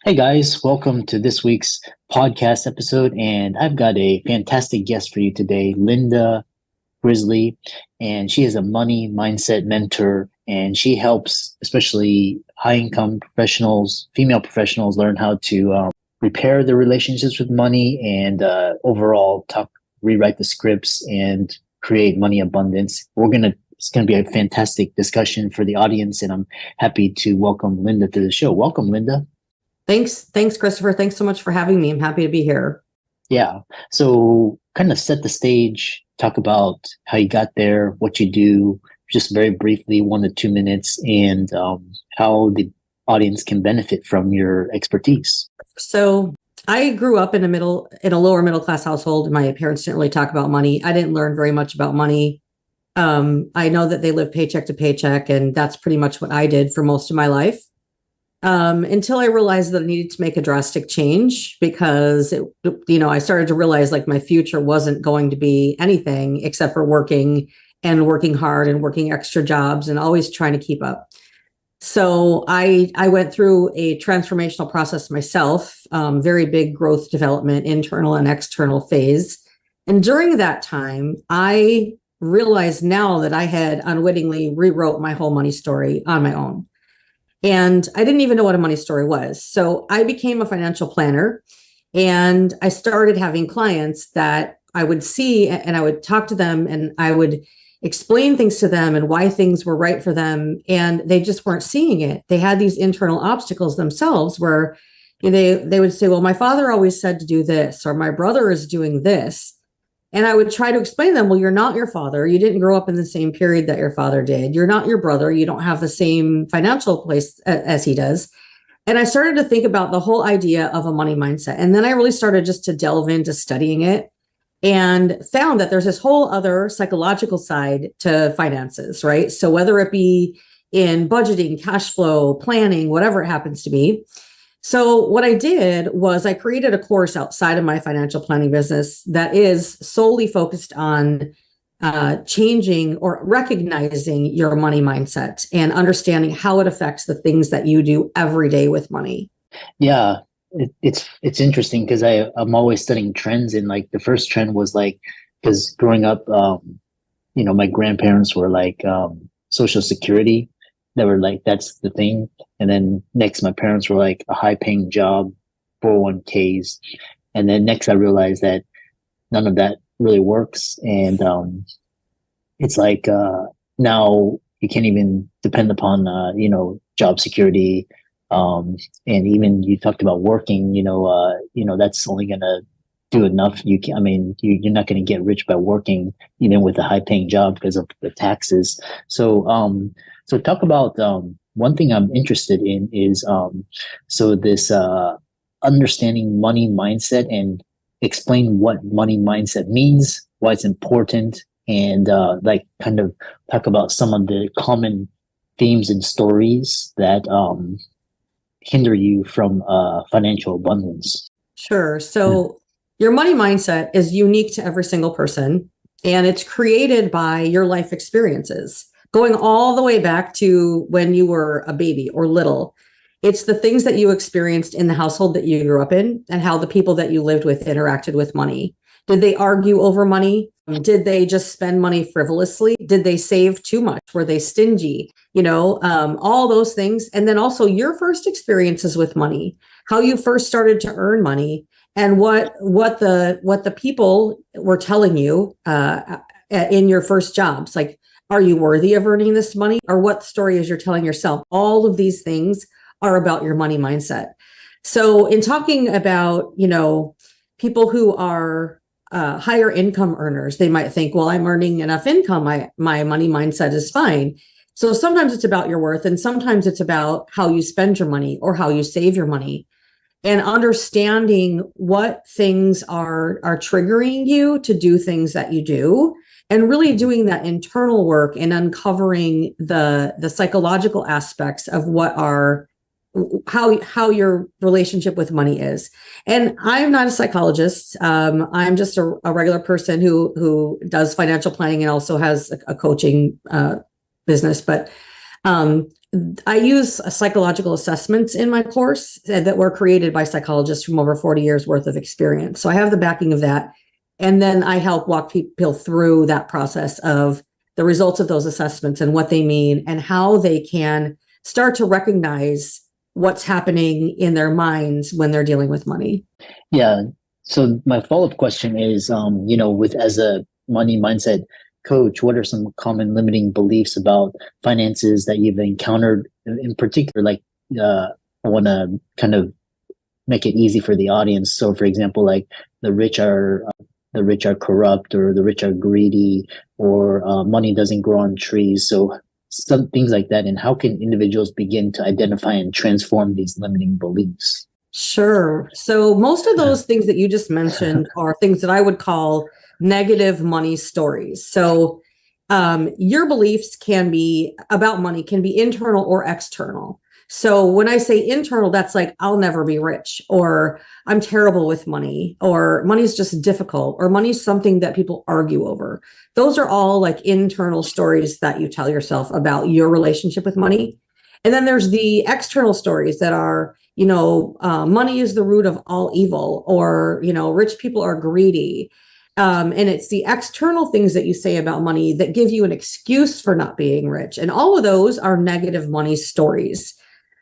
Hey guys, welcome to this week's podcast episode. And I've got a fantastic guest for you today, Linda Grizely. And she is a money mindset mentor, and she helps especially high income professionals, female professionals, learn how to repair their relationships with money and overall rewrite the scripts and create money abundance. It's going to be a fantastic discussion for the audience, and I'm happy to welcome Linda to the show. Welcome, Linda. Thanks, Christopher. Thanks so much for having me. I'm happy to be here. Yeah. So kind of set the stage, talk about how you got there, what you do, just very briefly, 1 to 2 minutes, and how the audience can benefit from your expertise. So I grew up in a lower middle class household. My parents didn't really talk about money. I didn't learn very much about money. I know that they live paycheck to paycheck, and that's pretty much what I did for most of my life. Until I realized that I needed to make a drastic change because I started to realize like my future wasn't going to be anything except for working and working hard and working extra jobs and always trying to keep up. So I went through a transformational process myself, very big growth development, internal and external phase. And during that time, I realized now that I had unwittingly rewrote my whole money story on my own. And I didn't even know what a money story was. So I became a financial planner, and I started having clients that I would see, and I would talk to them, and I would explain things to them and why things were right for them. And they just weren't seeing it. They had these internal obstacles themselves where they would say, well, my father always said to do this, or my brother is doing this. And I would try to explain to them, well, you're not your father. You didn't grow up in the same period that your father did. You're not your brother. You don't have the same financial place as he does. And I started to think about the whole idea of a money mindset. And then I really started just to delve into studying it and found that there's this whole other psychological side to finances, right? So whether it be in budgeting, cash flow, planning, whatever it happens to be. So what I did was I created a course outside of my financial planning business that is solely focused on changing or recognizing your money mindset and understanding how it affects the things that you do every day with money. Yeah, it's interesting because I'm always studying trends, and like the first trend was like because growing up, my grandparents were like Social Security. They were like, that's the thing. And then next, my parents were like a high paying job, 401ks. And then next, I realized that none of that really works. And it's like now you can't even depend upon, job security. And even you talked about working, that's only going to do enough. You're not going to get rich by working, even with a high paying job because of the taxes. So talk about one thing I'm interested in is this understanding money mindset, and explain what money mindset means, why it's important, and kind of talk about some of the common themes and stories that hinder you from financial abundance. Sure. So your money mindset is unique to every single person, and it's created by your life experiences. Going all the way back to when you were a baby or little, it's the things that you experienced in the household that you grew up in and how the people that you lived with interacted with money. Did they argue over money? Did they just spend money frivolously? Did they save too much? Were they stingy? All those things. And then also your first experiences with money, how you first started to earn money, and what the people were telling you in your first jobs. Like, are you worthy of earning this money? Or what story is you're telling yourself? All of these things are about your money mindset. So in talking about, people who are higher income earners, they might think, well, I'm earning enough income. My money mindset is fine. So sometimes it's about your worth, and sometimes it's about how you spend your money or how you save your money, and understanding what things are triggering you to do things that you do, and really doing that internal work and uncovering the psychological aspects of how your relationship with money is. And I'm not a psychologist. I'm just a regular person who does financial planning and also has a coaching business. But I use psychological assessments in my course that were created by psychologists from over 40 years worth of experience. So I have the backing of that. And then I help walk people through that process of the results of those assessments and what they mean and how they can start to recognize what's happening in their minds when they're dealing with money. Yeah. So my follow-up question is, with as a money mindset coach, what are some common limiting beliefs about finances that you've encountered in particular? Like, I want to kind of make it easy for the audience. So, for example, like the rich are the rich are corrupt, or the rich are greedy, or money doesn't grow on trees. So, some things like that. And how can individuals begin to identify and transform these limiting beliefs? Sure. So most of those things that you just mentioned are things that I would call negative money stories. So your beliefs can be about money, can be internal or external. So when I say internal, that's like, I'll never be rich, or I'm terrible with money, or money's just difficult, or money's something that people argue over. Those are all like internal stories that you tell yourself about your relationship with money. And then there's the external stories that are, money is the root of all evil, or, rich people are greedy. And it's the external things that you say about money that give you an excuse for not being rich. And all of those are negative money stories.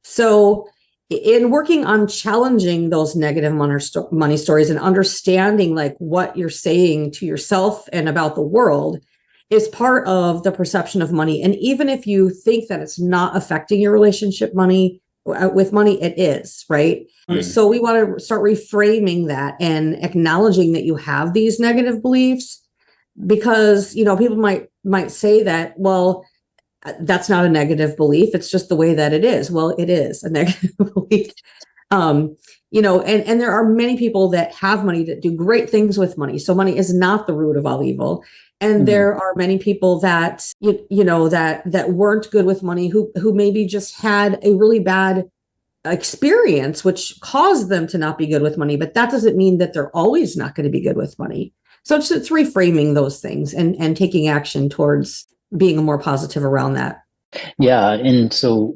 So in working on challenging those negative money stories and understanding like what you're saying to yourself and about the world is part of the perception of money. And even if you think that it's not affecting your relationship with money, it is, right? So we want to start reframing that and acknowledging that you have these negative beliefs, because people might say that, well, that's not a negative belief, it's just the way that it is. Well, it is a negative belief. And there are many people that have money that do great things with money. So money is not the root of all evil. And there are many people that that weren't good with money, who maybe just had a really bad experience, which caused them to not be good with money. But that doesn't mean that they're always not going to be good with money. So it's reframing those things and taking action towards being more positive around that. Yeah, and so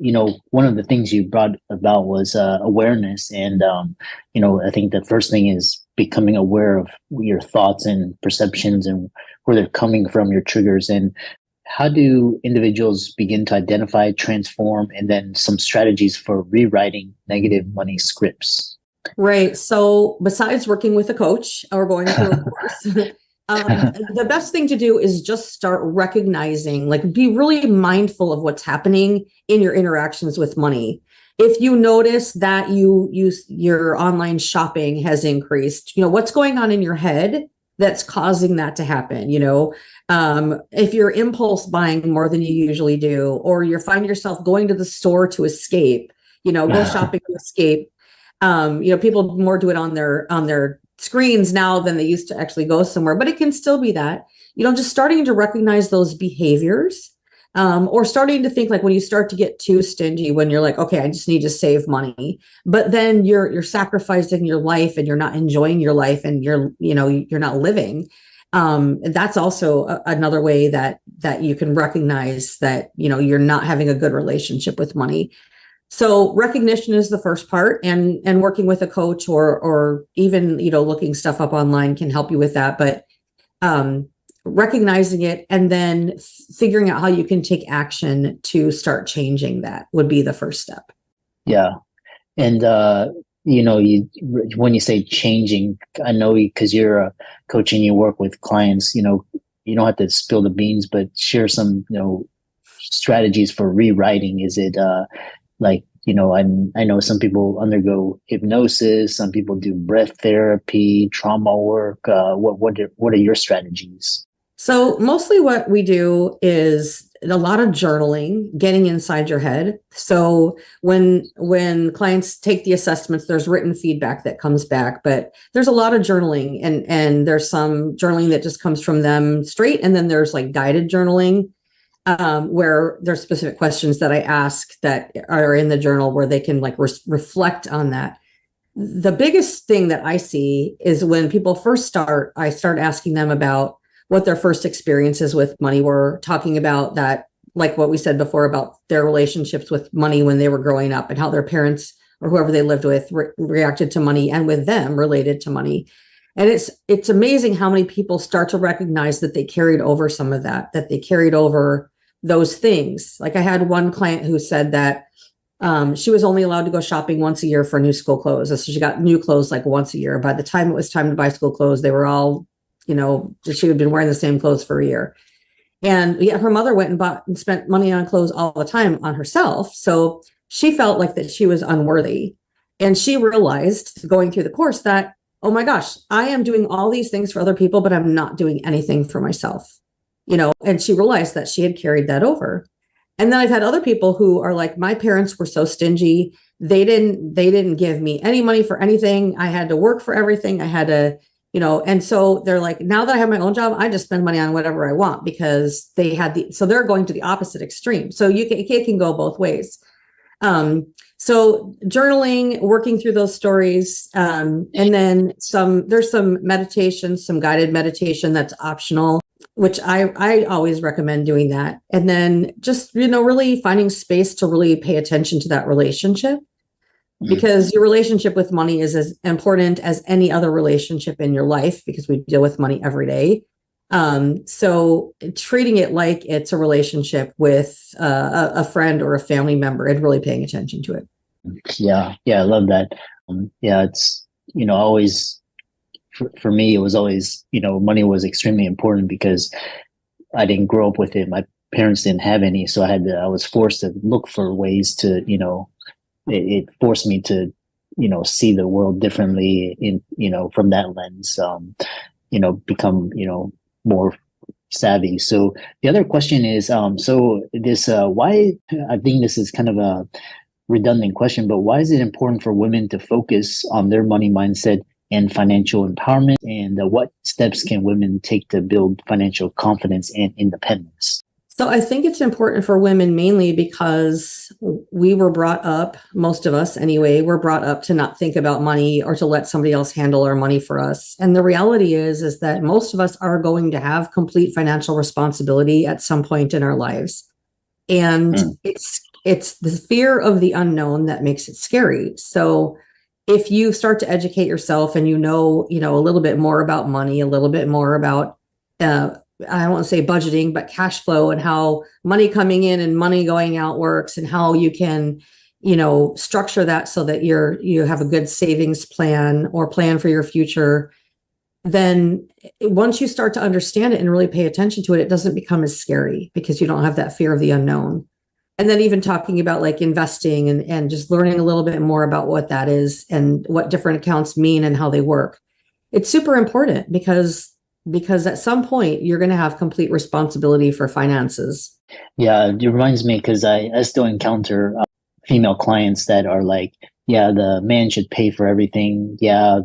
one of the things you brought about was awareness, and I think the first thing is becoming aware of your thoughts and perceptions and where they're coming from, your triggers, and how do individuals begin to identify, transform, and then some strategies for rewriting negative money scripts? Right. So besides working with a coach or going through a course, the best thing to do is just start recognizing, like, be really mindful of what's happening in your interactions with money. If you notice that your online shopping has increased, what's going on in your head that's causing that to happen? If you're impulse buying more than you usually do, or you find yourself going to the store to escape, go shopping to escape. People more do it on their screens now than they used to actually go somewhere, but it can still be that, just starting to recognize those behaviors, or starting to think, like, when you start to get too stingy, when you're like, okay, I just need to save money, but then you're sacrificing your life and you're not enjoying your life, and you're not living. That's also another way that you can recognize that, you're not having a good relationship with money. So recognition is the first part, and working with a coach or even, looking stuff up online can help you with that. But recognizing it and then figuring out how you can take action to start changing that would be the first step. Yeah. And, when you say changing, I know because you're a coach and you work with clients, you don't have to spill the beans, but share some, strategies for rewriting. Is it, like, I know some people undergo hypnosis, some people do breath therapy, trauma work. What are your strategies? So mostly what we do is a lot of journaling, getting inside your head. So when clients take the assessments, there's written feedback that comes back, but there's a lot of journaling, and there's some journaling that just comes from them straight. And then there's like guided journaling, where there's specific questions that I ask that are in the journal where they can like reflect on that. The biggest thing that I see is when people first start, I start asking them about what their first experiences with money were, talking about that like what we said before about their relationships with money when they were growing up and how their parents or whoever they lived with reacted to money and with them related to money. And it's amazing how many people start to recognize that they carried over some of that they carried over those things. Like I had one client who said that she was only allowed to go shopping once a year for new school clothes. So she got new clothes like once a year. By the time it was time to buy school clothes, they were all, she had been wearing the same clothes for a year. And yet her mother went and bought and spent money on clothes all the time on herself. So she felt like that she was unworthy. And she realized going through the course that, oh my gosh, I am doing all these things for other people, but I'm not doing anything for myself, and she realized that she had carried that over. And then I've had other people who are like, my parents were so stingy. They didn't give me any money for anything. I had to work for everything. I had to, and so they're like, now that I have my own job, I just spend money on whatever I want because so they're going to the opposite extreme. So it can go both ways. So journaling, working through those stories, and then there's some meditation, some guided meditation that's optional, which I always recommend doing that. And then just, really finding space to really pay attention to that relationship, because your relationship with money is as important as any other relationship in your life, because we deal with money every day. So treating it like it's a relationship with a friend or a family member and really paying attention to it. Yeah. I love that. It's, always, for me, it was always, money was extremely important because I didn't grow up with it. My parents didn't have any. So I was forced to look for ways to, it forced me to, see the world differently from that lens, become, more savvy. So the other question is, so this, why, I think this is kind of a redundant question, but why is it important for women to focus on their money mindset and financial empowerment? And what steps can women take to build financial confidence and independence? So I think it's important for women mainly because we were brought up, most of us anyway, we're brought up to not think about money or to let somebody else handle our money for us. And the reality is that most of us are going to have complete financial responsibility at some point in our lives. And it's the fear of the unknown that makes it scary. So if you start to educate yourself and a little bit more about money, a little bit more about I don't want to say budgeting, but cash flow and how money coming in and money going out works and how you can, structure that so that you have a good savings plan or plan for your future. Then once you start to understand it and really pay attention to it, it doesn't become as scary because you don't have that fear of the unknown. And then even talking about like investing and just learning a little bit more about what that is and what different accounts mean and how they work. It's super important because at some point you're going to have complete responsibility for finances. Yeah, it reminds me because I still encounter female clients that are like, yeah, the man should pay for everything. Yeah,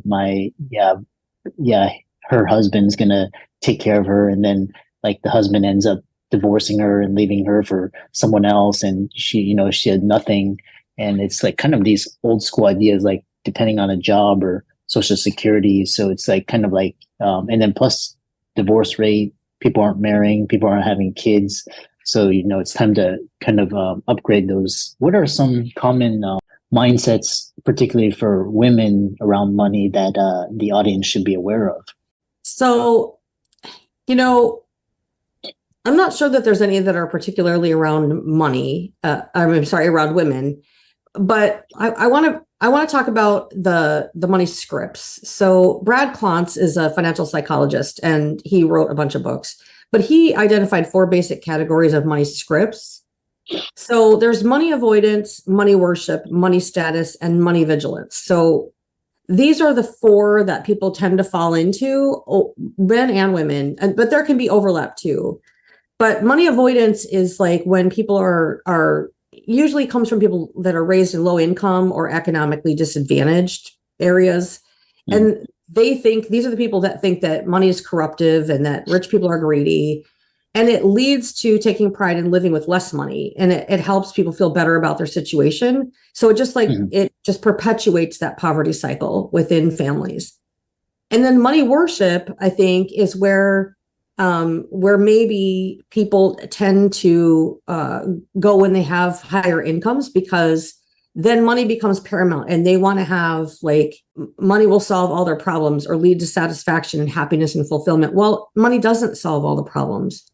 her husband's gonna take care of her, and then like the husband ends up divorcing her and leaving her for someone else, and she had nothing. And it's like kind of these old school ideas, like depending on a job or Social Security. So it's like kind of like, and then plus divorce rate, people aren't marrying, people aren't having kids. So, it's time to kind of upgrade those. What are some common mindsets, particularly for women around money, that the audience should be aware of? So, I'm not sure that there's any that are particularly around money. Around women. But I want to talk about the money scripts. So Brad Klontz is a financial psychologist, and he wrote a bunch of books. But he identified 4 basic categories of money scripts. So there's money avoidance, money worship, money status, and money vigilance. So these are the 4 that people tend to fall into, men and women, but there can be overlap too. But money avoidance is like when people are usually comes from people that are raised in low income or economically disadvantaged areas. And they think these are the people that think that money is corruptive and that rich people are greedy. And it leads to taking pride in living with less money. And it helps people feel better about their situation. So it just it just perpetuates that poverty cycle within families. And then money worship, I think, is where where maybe people tend to go when they have higher incomes, because then money becomes paramount and they want to have like money will solve all their problems or lead to satisfaction and happiness and fulfillment. Well, money doesn't solve all the problems.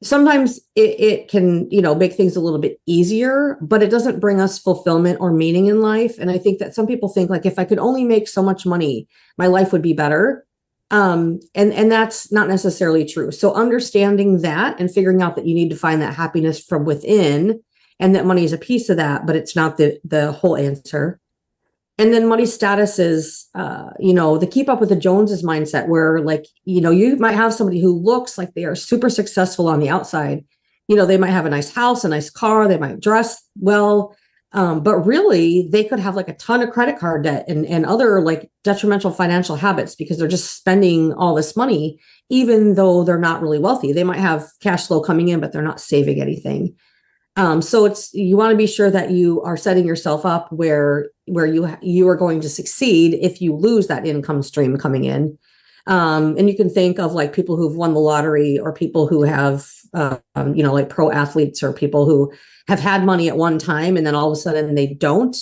Sometimes it can, make things a little bit easier, but it doesn't bring us fulfillment or meaning in life. And I think that some people think like, if I could only make so much money, my life would be better. And that's not necessarily true. So understanding that and figuring out that you need to find that happiness from within, and that money is a piece of that, but it's not the whole answer. And then money status is, the keep up with the Joneses mindset, where like, you might have somebody who looks like they are super successful on the outside. They might have a nice house, a nice car, they might dress well, but really they could have like a ton of credit card debt and other like detrimental financial habits, because they're just spending all this money, even though they're not really wealthy. They might have cash flow coming in, but they're not saving anything. So you want to be sure that you are setting yourself up where you are going to succeed if you lose that income stream coming in. And you can think of like people who've won the lottery, or people who have, like pro athletes, or people who have had money at one time and then all of a sudden they don't,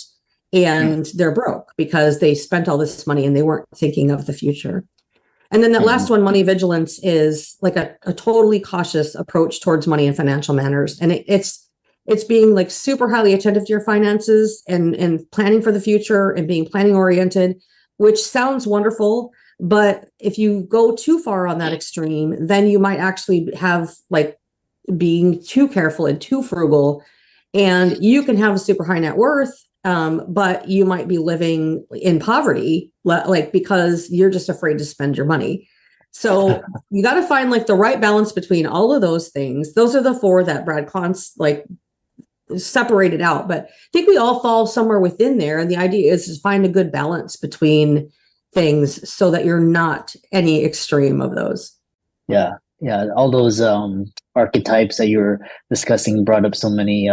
and they're broke because they spent all this money and they weren't thinking of the future. And then that last one, money vigilance, is like a totally cautious approach towards money and financial manners. And it's being like super highly attentive to your finances and planning for the future and being planning oriented, which sounds wonderful. But if you go too far on that extreme, then you might actually have like being too careful and too frugal. And you can have a super high net worth, but you might be living in poverty, like because you're just afraid to spend your money. So you got to find like the right balance between all of those things. Those are the four that Brad Klontz like separated out, but I think we all fall somewhere within there. And the idea is to find a good balance between things so that you're not any extreme of those. Yeah. Yeah. All those archetypes that you were discussing brought up so many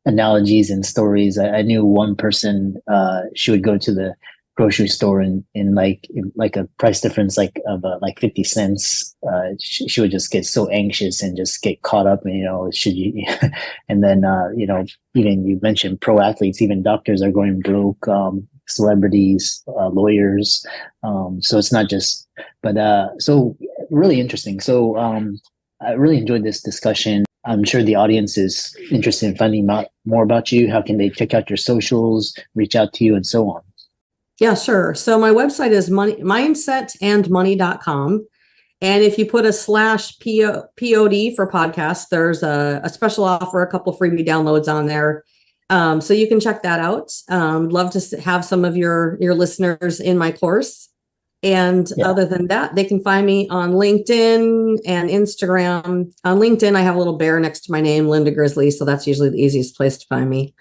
analogies and stories. I knew one person, she would go to the grocery store and in like a price difference like of like 50 cents, she would just get so anxious and just get caught up in, should you and then even you mentioned pro athletes, even doctors are going broke, celebrities, lawyers, so it's not just, but so really interesting. So I really enjoyed this discussion. I'm sure the audience is interested in finding out more about you. How can they check out your socials, reach out to you, and so on? Yeah, sure. So my website is mindsetandmoney.com. And if you put a /POD for podcast, there's a special offer, a couple freebie downloads on there. So you can check that out. Love to have some of your listeners in my course. And other than that, they can find me on LinkedIn and Instagram. On LinkedIn, I have a little bear next to my name, Linda Grizely. So that's usually the easiest place to find me.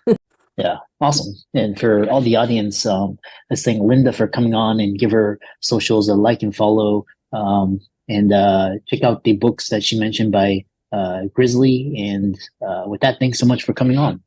Yeah, awesome. And for all the audience, let's thank Linda for coming on and give her socials a like and follow. And check out the books that she mentioned by Grizely. And with that, thanks so much for coming on.